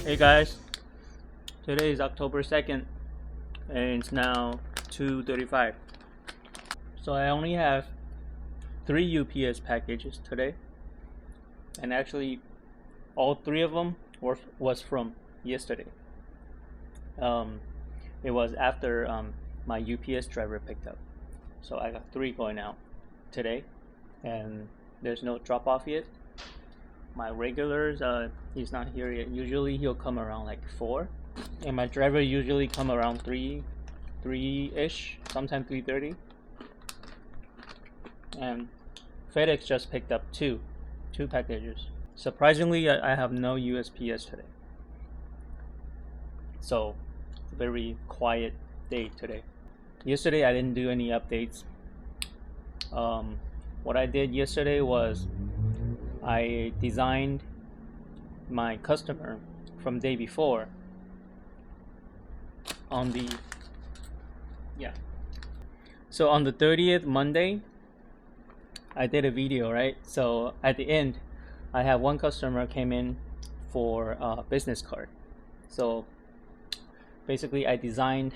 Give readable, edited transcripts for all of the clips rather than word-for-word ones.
Hey guys, today is October 2nd and it's now 2:35. So I only have 3 UPS packages today, and actually all 3 of them was from yesterday. It was after my UPS driver picked up. So I got 3 going out today, and there's no drop off yet. My regulars, he's not here yet. Usually he'll come around like 4, and my driver usually come around 3-ish, sometimes 3:30. And FedEx just picked up 2 packages. Surprisingly, I have no USPS today. So, very quiet day today. Yesterday I didn't do any updates. What I did yesterday was I designed my customer from day before on the So on the 30th, Monday, I did a video, right? So at the end, I have one customer came in for a business card. So basically I designed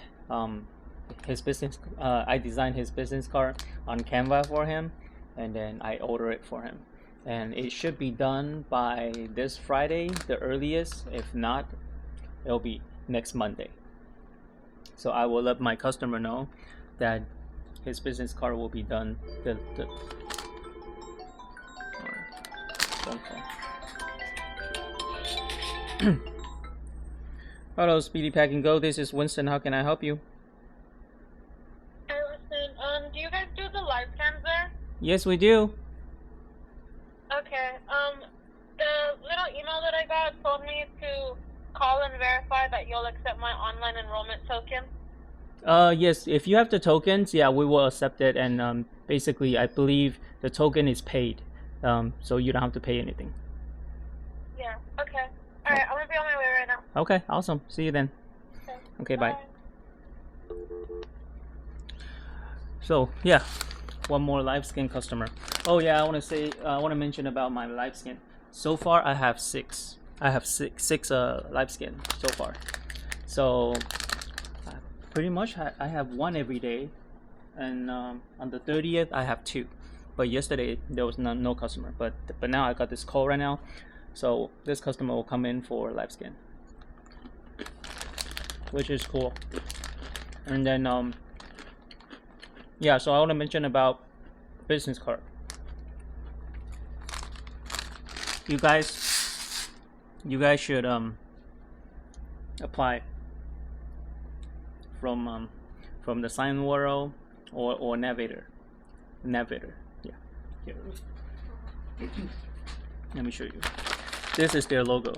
his business card on Canva for him, and then I order it for him. And it should be done by this Friday, the earliest. If not, it'll be next Monday. So I will let my customer know that his business card will be done. Hello, Speedy Pack and Go. This is Winston. How can I help you? Hey, listen. Do you guys do the live cams there? Yes, we do. Okay. The little email that I got told me to call and verify that you'll accept my online enrollment token. Yes. If you have the tokens, yeah, we will accept it. And basically, I believe the token is paid, so you don't have to pay anything. Yeah. Okay. All right. I'm gonna be on my way right now. Okay. Awesome. See you then. Okay. Bye. So yeah, one more live skin customer. Oh yeah, I want to mention about my live skin. So far, I have 6. I have six live skin so far. So pretty much I have 1 every day, and on the 30th I have 2. But yesterday there was no customer. But now I got this call right now, so this customer will come in for live skin, which is cool. And then yeah, so I want to mention about business card. You guys should apply from the Sign World or Navigator. Yeah. Here. Let me show you. This is their logo.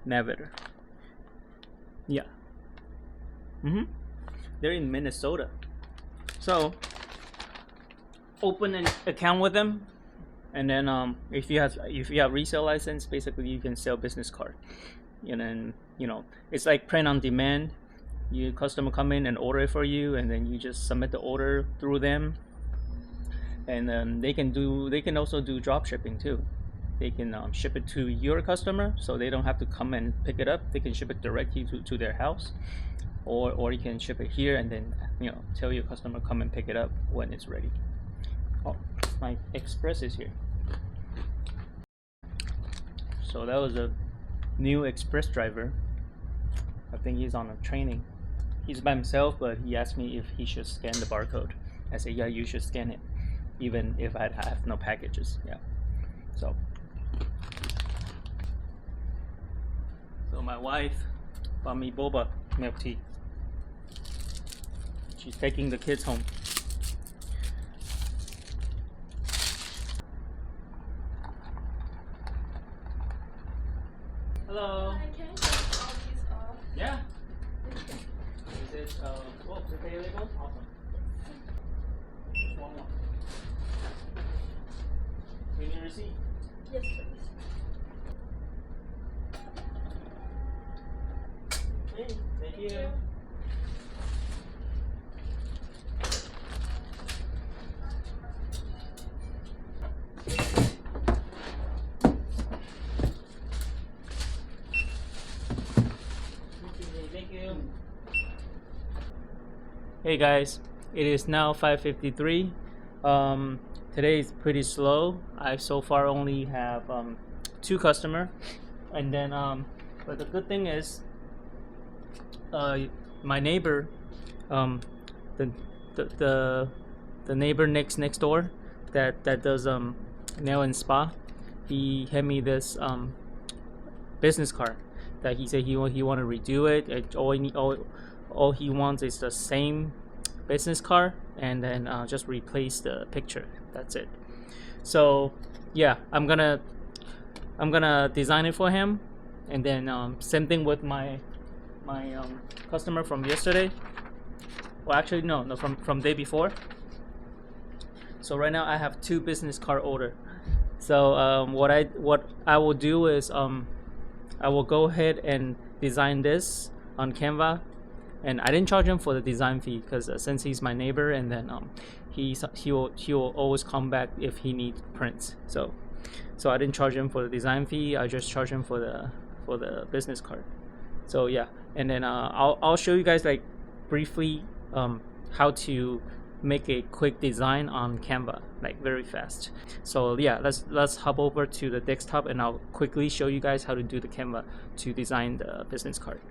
Navigator. Yeah. They're in Minnesota. So open an account with them, and then if you have resale license, basically you can sell business card. And then it's like print on demand. Your customer come in and order it for you, and then you just submit the order through them. And they can also do drop shipping too. They can ship it to your customer, so they don't have to come and pick it up. They can ship it directly to their house, or you can ship it here and then tell your customer come and pick it up when it's ready. Oh, my express is here. So that was a new express driver. I think he's on a training. He's by himself, but he asked me if he should scan the barcode. I said, yeah, you should scan it, even if I have no packages. Yeah. So my wife bought me boba milk tea. She's taking the kids home. Hello. Hi, can I take all these off? Yeah. Is it prepay label? Awesome. Just one more. Give me a receipt. Yes, please. Okay, thank you. Hey guys, it is now 5:53. Today is pretty slow. I so far only have 2 customers, and then but the good thing is my neighbor, the neighbor next door that does nail and spa, he handed me this business card that he said he want to redo it. All he wants is the same business card, and then just replace the picture. That's it. So yeah, I'm gonna design it for him, and then same thing with my customer from yesterday. Well, actually no, from day before. So right now I have 2 business card order. So what I will do is I will go ahead and design this on Canva, and I didn't charge him for the design fee because since he's my neighbor, and then he will always come back if he needs prints. So I didn't charge him for the design fee. I just charged him for the business card. So yeah, and then I'll show you guys like briefly how to make a quick design on Canva, like very fast. So yeah, let's hop over to the desktop, and I'll quickly show you guys how to do the Canva to design the business card.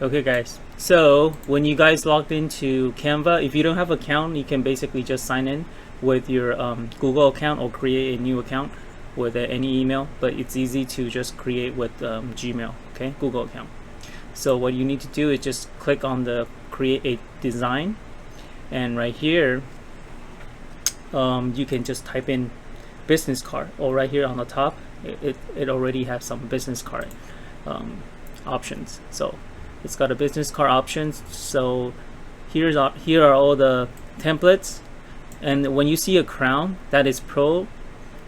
Okay guys, so when you guys logged into Canva, if you don't have an account, you can basically just sign in with your Google account or create a new account with any email, but it's easy to just create with Gmail, okay, Google account. So what you need to do is just click on the create a design, and right here you can just type in business card, or right here on the top it already has some business card options. So it's got a business card options. So here are all the templates, and when you see a crown, that is pro.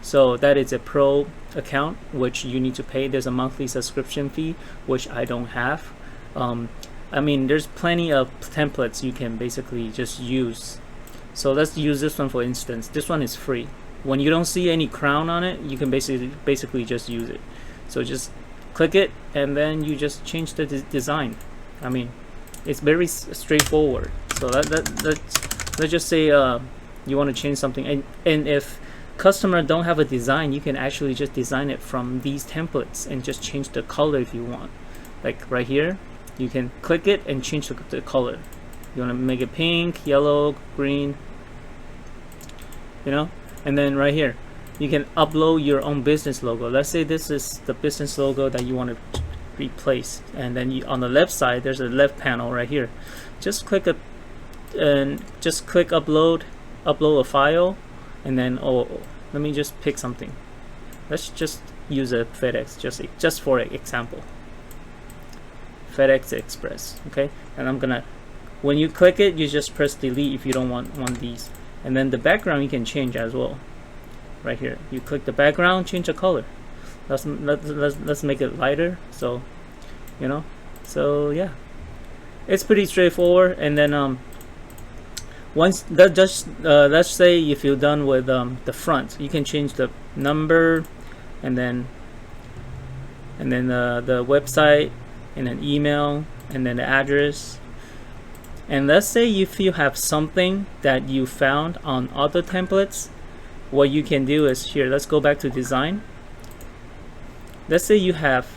So that is a pro account which you need to pay. There's a monthly subscription fee which I don't have. I mean, there's plenty of templates you can basically just use. So let's use this one for instance. This one is free. When you don't see any crown on it, you can basically just use it. So just click it, and then you just change the design. I mean, it's very straightforward. So let's just say you want to change something, and if customer don't have a design, you can actually just design it from these templates and just change the color if you want. Like right here, you can click it and change the color. You want to make it pink, yellow, green, you know. And then right here, you can upload your own business logo. Let's say this is the business logo that you want to replace, and then on the left side there's a left panel right here. Just click upload a file, and then let me just pick something. Let's just use a FedEx just for example. FedEx Express, okay? And when you click it, you just press delete if you don't want these. And then the background you can change as well. Right here, you click the background, change the color. Let's make it lighter, so you know. So yeah, it's pretty straightforward. And then once that just let's say if you're done with the front, you can change the number, and then the website, and then email, and then the address. And let's say if you have something that you found on other templates, what you can do is here, let's go back to design. Let's say you have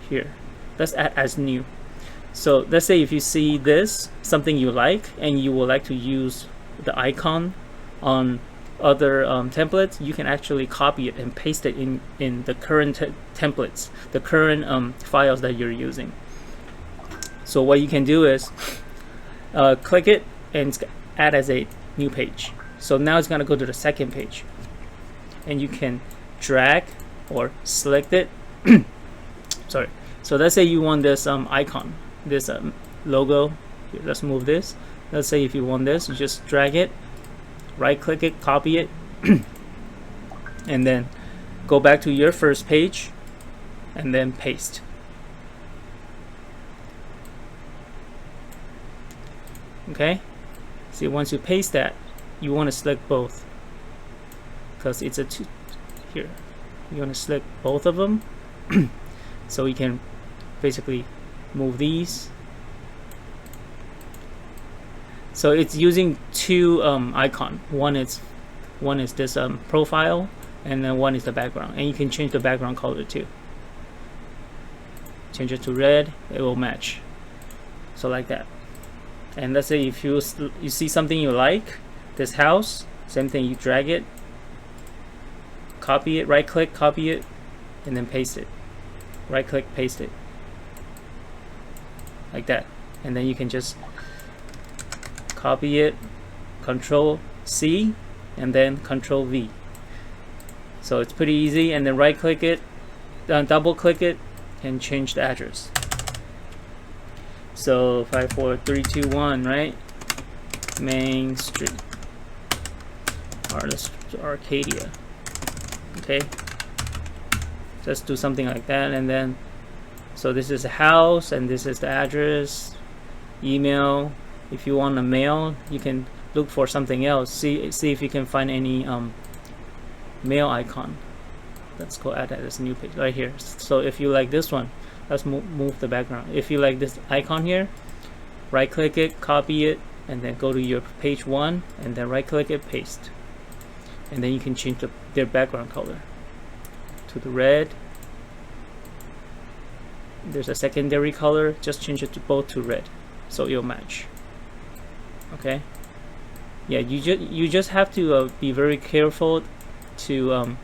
here, let's add as new. So let's say if you see this, something you like, and you would like to use the icon on other templates, you can actually copy it and paste it in the current templates, the current files that you're using. So what you can do is click it and add as a new page. So now it's gonna go to the second page, and you can drag or select it. Sorry. So let's say you want this icon, this logo. Here, let's move this. Let's say if you want this, you just drag it, right click it, copy it, and then go back to your first page, and then paste. Okay, see, once you paste that, you want to select both, because it's a two here. You want to select both of them so we can basically move these So it's using two icon. One is this profile, and then one is the background. And you can change the background color too. Change it to red, it will match. So like that. And let's say if you see something you like, this house, same thing, you drag it, copy it, right click, copy it, and then paste it. Right click, paste it. Like that. And then you can just copy it, Control C, and then Control V. So it's pretty easy. And then right click it, double click it, and change the address. So 54321, right? Main Street, Arcadia. Okay, just do something like that. And then so this is the house and this is the address. Email, if you want a mail, you can look for something else. See if you can find any mail icon. Let's go add that as a new page right here. So if you like this one, let's move the background. If you like this icon here, right click it, copy it, and then go to your page 1, and then right click it, paste. And then you can change their background color to the red. There's a secondary color, just change it to both to red, so it'll match. Okay. Yeah, you just have to be very careful to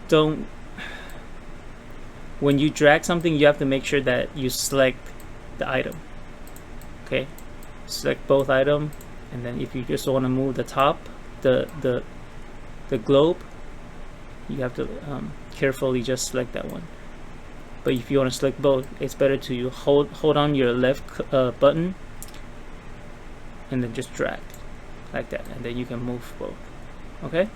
don't, when you drag something, you have to make sure that you select the item. Okay, select both item, and then if you just want to move the top, the globe, you have to carefully just select that one. But if you want to select both, it's better to hold on your left button and then just drag like that, and then you can move both. Okay.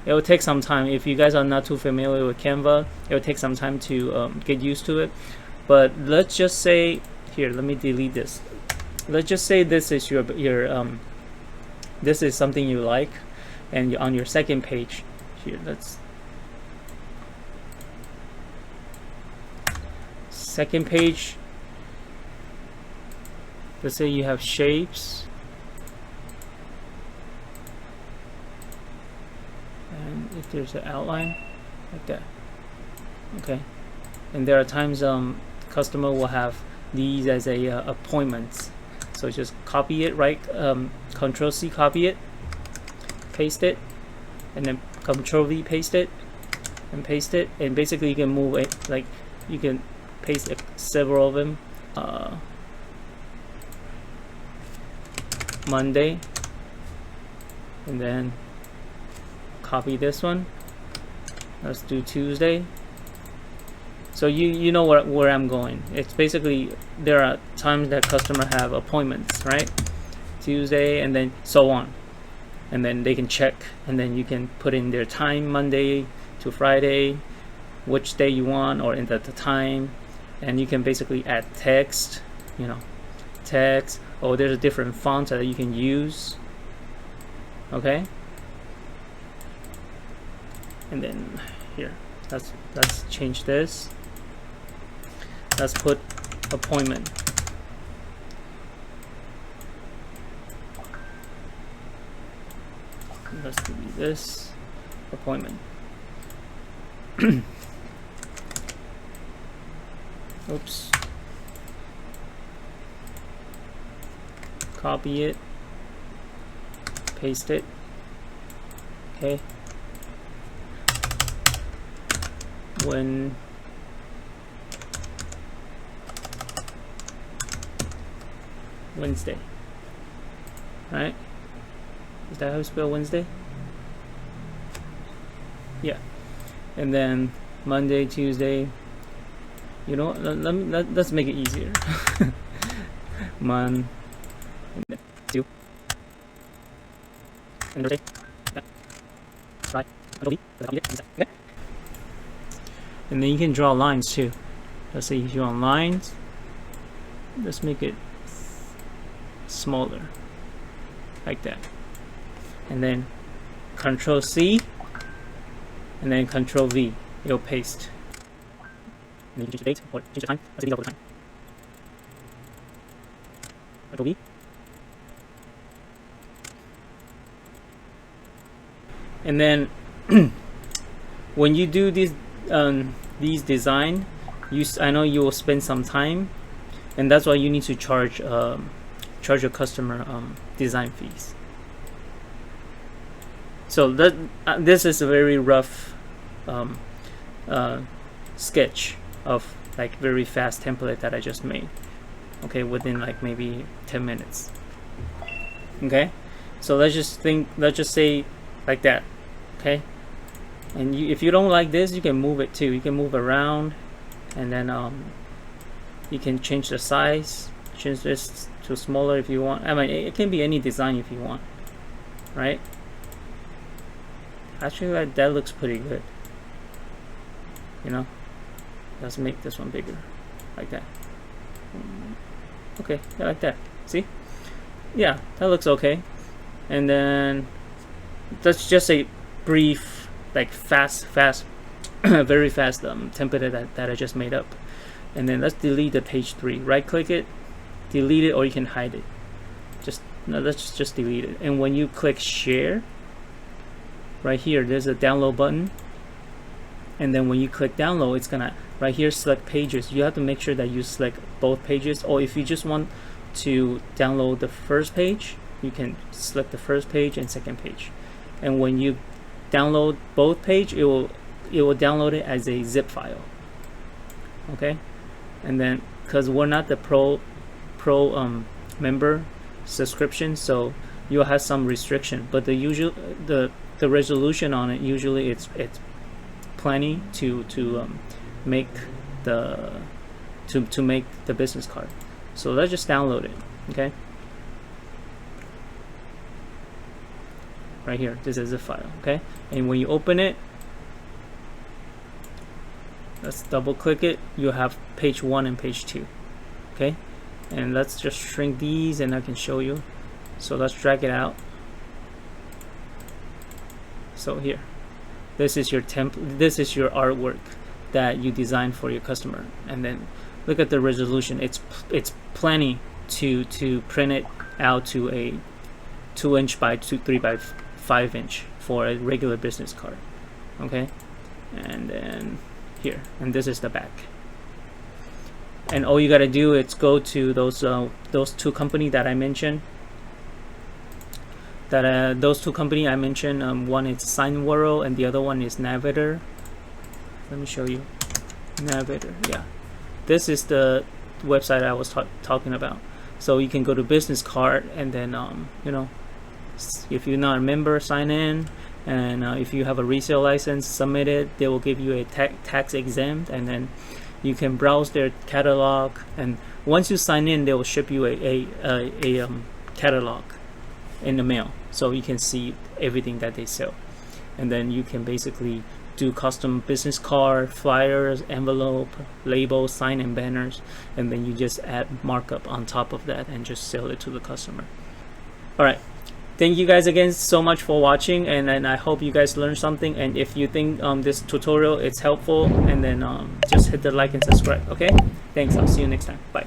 It will take some time. If you guys are not too familiar with Canva, it will take some time to get used to it. But let's just say here, let me delete this. Let's just say this is your this is something you like, and on your second page here, second page, let's say you have shapes, and if there's an outline like that. Okay, and there are times customer will have these as a appointments, so just copy it, right, Control C, copy it, paste it, and then Control V, paste it, and paste it, and basically you can move it, like you can paste several of them. Monday, and then copy this one. Let's do Tuesday. So you know where I'm going. It's basically, there are times that customer have appointments, right? Tuesday, and then so on, and then they can check, and then you can put in their time, Monday to Friday, which day you want, or in the time, and you can basically add text, text. Oh, there's a different font that you can use. Okay, and then here, let's change this. Let's put appointment. Let's do this, appointment. Oops. Copy it, paste it. Okay. Wednesday, right? Is that how you spell Wednesday? Yeah. And then Monday, Tuesday. You know what? Let's make it easier. Monday, Tuesday, and Thursday. Right. Okay. And then you can draw lines too. Let's say you draw lines. Let's make it smaller, like that. And then Control C, and then Control V. It'll paste. And then you change the date or change the time. Let's do the time. And then when you do these design, I know you will spend some time, and that's why you need to charge your customer design fees. So that this is a very rough sketch of like very fast template that I just made. Okay, within like maybe 10 minutes. Okay, so let's just say like that. Okay, and if you don't like this, you can move it too. You can move around, and then you can change the size, change this to smaller if you want. I mean, it can be any design if you want, right? Actually, that looks pretty good. You know, let's make this one bigger, like that. Okay, yeah, like that. See? Yeah, that looks okay. And then that's just a brief, like fast, very fast template that I just made up. And then let's delete the page 3. Right click it, delete it, or you can hide it. Let's just delete it. And when you click share, right here there's a download button. And then when you click download, it's gonna right here select pages. You have to make sure that you select both pages, or if you just want to download the first page, you can select the first page and second page. And when you download both page, it will download it as a zip file. Okay, and then because we're not the pro member subscription, so you'll have some restriction, but the resolution on it usually it's plenty to make the business card. So let's just download it. Okay, right here, this is a file. Okay, and when you open it, let's double click it, you have page 1 and page 2. Okay, and let's just shrink these and I can show you. So let's drag it out. So here, this is your this is your artwork that you designed for your customer. And then look at the resolution. It's plenty to print it out to a 2" by 3" by 5" for a regular business card. Okay, and then here, and this is the back. And all you gotta do is go to those 2 companies that I mentioned. Those 2 companies I mentioned, one is Sign World and the other one is Navigator. Let me show you. Navigator, yeah. This is the website I was talking about. So you can go to business card, and then you know, if you're not a member, sign in, and if you have a resale license, submit it. They will give you a tax exempt, and then you can browse their catalog. And once you sign in, they will ship you a catalog in the mail, so you can see everything that they sell. And then you can basically do custom business card, flyers, envelope, labels, sign, and banners, and then you just add markup on top of that and just sell it to the customer. All right, thank you guys again so much for watching, and I hope you guys learned something. And if you think this tutorial is helpful, and then just hit the like and subscribe. Okay, thanks, I'll see you next time. Bye.